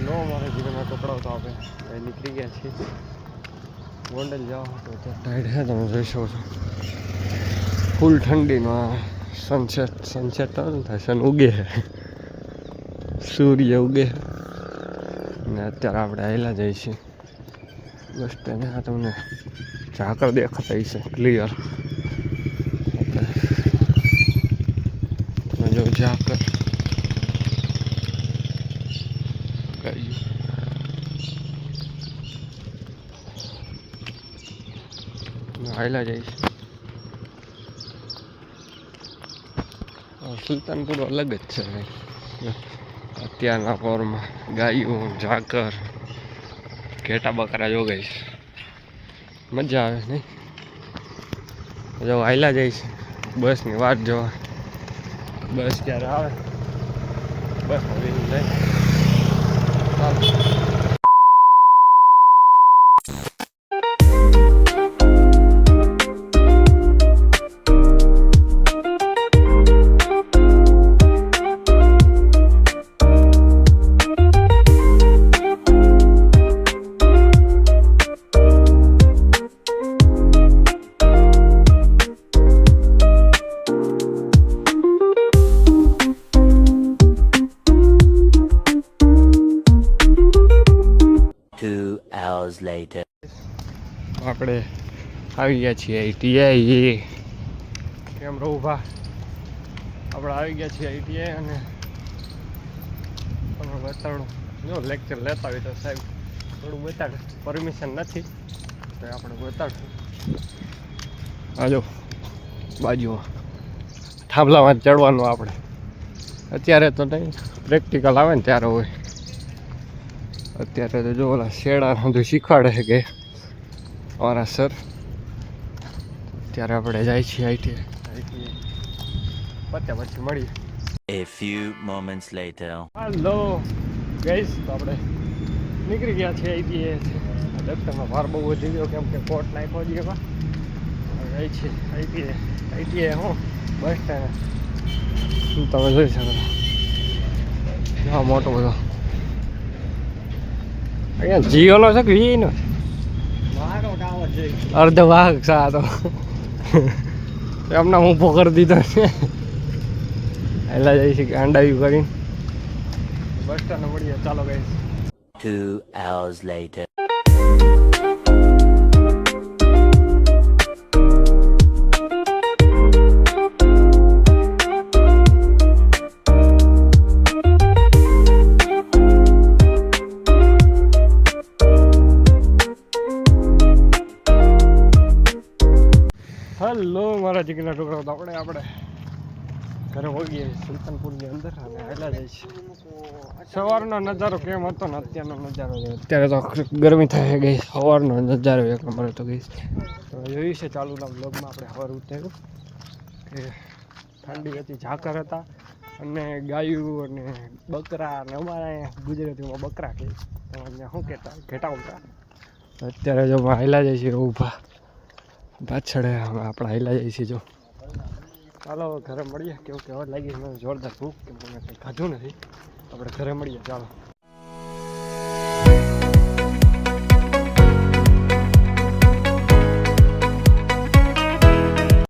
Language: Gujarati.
હેલો મારા જીવનમાં ટુકડાઓ તો આપણે નીકળી ગયા છીએ ગોંડલ જાઓ તો ટાઈડ છે તમે જોઈ શકો છો ફૂલ ઠંડીમાં સનસેટ તો થાય સન ઉગે છે સૂર્ય ઉગે અને અત્યારે આપણે આવેલા જઈએ છીએ બસ સ્ટેન્ડ આ તમને ઝાકળ દેખાતા છે ક્લિયર તમે જો ઝાકળ આવેલા જઈશ સુલતાનપુર અલગ જ છે અત્યારના પોરમાં ગાયું ઝાકર ઘેટા બકરા જો ગઈશ મજા આવે નહીં જો આવેલા જઈશ બસની વાત જોવા બસ ક્યારે આવે બસ હવે જાય ચાલો later આપણે આવી ગયા છીએ આઈટીઆઈ કેમ રહું ભા આપણે આવી ગયા છીએ આઈટીઆઈ અને તમે બતાડો જો લેક્ચર લેતા હોય તો સાહેબ થોડું બતાડે પરમિશન નથી તો આપણે બતાડશું હાજો બાજુમાં થાંભલામાં ચડવાનું આપણે અત્યારે તો નહીં પ્રેક્ટિકલ આવે ને ત્યારે હોય અત્યારે તો જો ઓલા શેડા બધું શીખવાડે છે કે અમારા સર ત્યારે આપણે જાય છીએ આઈટી પત્યા પછી મળીએ a few moments later હાલો ગઈશ તો આપણે નીકળી ગયા છીએ આઈટીએ દફતરમાં ભાર બહુ વધી ગયો કેમ કે કોટ નાખ્યો જ એમાં જાય છે આઈટીએ હું બસ સ્ટેન્ડ તમે જોઈ શકો હા મોટો બધો અહીંયા જીઓનો છે કે વીનો અર્ધ વાઘ સા તો એમને ઊભો કરી દીધો છે એલા જઈ છે ગાંડાયું કરીને બસ સ્ટેન્ડ મળીએ ચાલો ગઈ 2 hours later હલો મારા જીગરના ટુકડા તો આપણે ઘરે વળીએ સુલતાનપુરની અંદર અને આવેલા જાય છે સવારનો નજારો કેમ હતો ને અત્યારનો નજારો અત્યારે તો ગરમી થઈ ગઈ સવારનો નજારો એક નંબર તો ગઈ તો જોયું છે ચાલુના બ્લોગમાં આપણે સવાર ઉતાર્યું કે ઠંડી હતી ઝાકર હતા અને ગાયું અને બકરા અને અમારા અહીંયા ગુજરાતીમાં બકરા કહે તો અહીંયા શું કહેતા ઘેટા ઉતરા અત્યારે જો હાઈલા જાય છે ઊભા પાછળ આપણે હાઈલા જઈએ છીએ જો ચાલો ઘરે મળીએ કેવું કહેવા લાગી મને જોરદાર ભૂખ કેમ કે મેં કંઈ ખાધું નથી આપણે ઘરે મળીએ ચાલો